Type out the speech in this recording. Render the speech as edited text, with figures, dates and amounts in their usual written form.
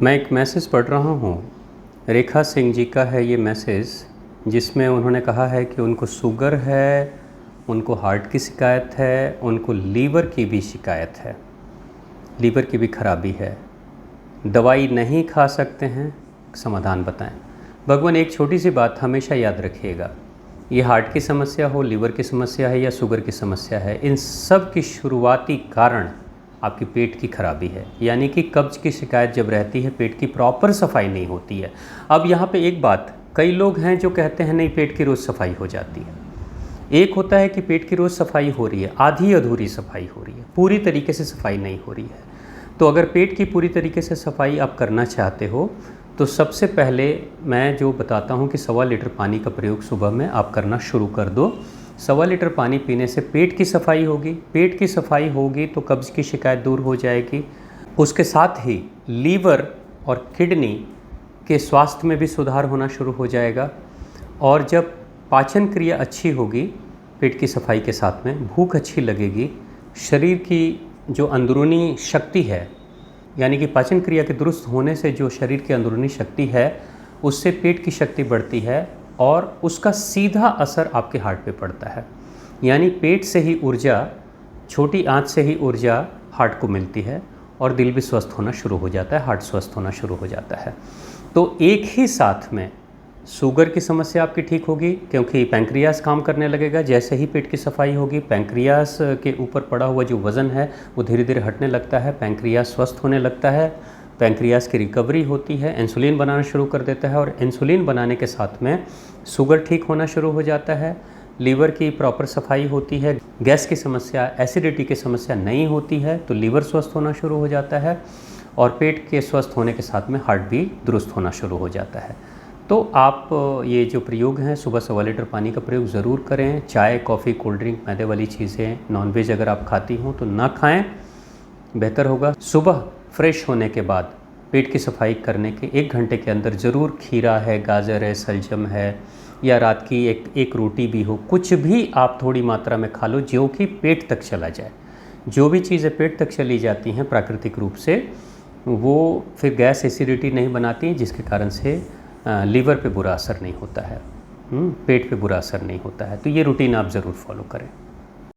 मैं एक मैसेज पढ़ रहा हूँ, रेखा सिंह जी का है ये मैसेज, जिसमें उन्होंने कहा है कि उनको शुगर है, उनको हार्ट की शिकायत है, उनको लीवर की भी शिकायत है, लीवर की भी खराबी है, दवाई नहीं खा सकते हैं, समाधान बताएं। भगवान, एक छोटी सी बात हमेशा याद रखिएगा, ये हार्ट की समस्या हो, लीवर की समस्या है या शुगर की समस्या है, इन सब की शुरुआती कारण आपकी पेट की खराबी है। यानी कि कब्ज की शिकायत जब रहती है, पेट की प्रॉपर सफाई नहीं होती है। अब यहाँ पे एक बात, कई लोग हैं जो कहते हैं नहीं पेट की रोज़ सफाई हो जाती है। एक होता है कि पेट की रोज़ सफाई हो रही है, आधी अधूरी सफाई हो रही है, पूरी तरीके से सफाई नहीं हो रही है। तो अगर पेट की पूरी तरीके से सफाई आप करना चाहते हो तो सबसे पहले मैं जो बताता हूँ कि 1.25 लीटर पानी का प्रयोग सुबह में आप करना शुरू कर दो। 1.25 लीटर पानी पीने से पेट की सफाई होगी, पेट की सफाई होगी तो कब्ज़ की शिकायत दूर हो जाएगी। उसके साथ ही लीवर और किडनी के स्वास्थ्य में भी सुधार होना शुरू हो जाएगा। और जब पाचन क्रिया अच्छी होगी, पेट की सफाई के साथ में भूख अच्छी लगेगी, शरीर की जो अंदरूनी शक्ति है, यानी कि पाचन क्रिया के दुरुस्त होने से जो शरीर की अंदरूनी शक्ति है उससे पेट की शक्ति बढ़ती है और उसका सीधा असर आपके हार्ट पे पड़ता है। यानी पेट से ही ऊर्जा, छोटी आंच से ही ऊर्जा हार्ट को मिलती है और दिल भी स्वस्थ होना शुरू हो जाता है, हार्ट स्वस्थ होना शुरू हो जाता है। तो एक ही साथ में शुगर की समस्या आपकी ठीक होगी क्योंकि पैंक्रियास काम करने लगेगा। जैसे ही पेट की सफाई होगी, पैंक्रियास के ऊपर पड़ा हुआ जो वज़न है वो धीरे धीरे हटने लगता है, पैंक्रियास स्वस्थ होने लगता है, पैंक्रियास की रिकवरी होती है, इंसुलिन बनाना शुरू कर देता है और इंसुलिन बनाने के साथ में शुगर ठीक होना शुरू हो जाता है, लीवर की प्रॉपर सफाई होती है, गैस की समस्या, एसिडिटी की समस्या नहीं होती है तो लीवर स्वस्थ होना शुरू हो जाता है और पेट के स्वस्थ होने के साथ में हार्ट भी दुरुस्त होना शुरू हो जाता है। तो आप ये जो प्रयोग हैं, सुबह 1.25 लीटर पानी का प्रयोग ज़रूर करें। चाय, कॉफ़ी, कोल्ड ड्रिंक, मैदे वाली चीज़ें, नॉनवेज अगर आप खाती हों तो ना खाएं, बेहतर होगा। सुबह फ्रेश होने के बाद पेट की सफाई करने के 1 घंटे के अंदर ज़रूर खीरा है, गाजर है, सलजम है या रात की एक रोटी भी हो, कुछ भी आप थोड़ी मात्रा में खा लो जो कि पेट तक चला जाए। जो भी चीज़ें पेट तक चली जाती हैं प्राकृतिक रूप से, वो फिर गैस, एसिडिटी नहीं बनाती हैं, जिसके कारण से लीवर पे बुरा असर नहीं होता है, पेट पे बुरा असर नहीं होता है। तो ये रूटीन आप ज़रूर फॉलो करें।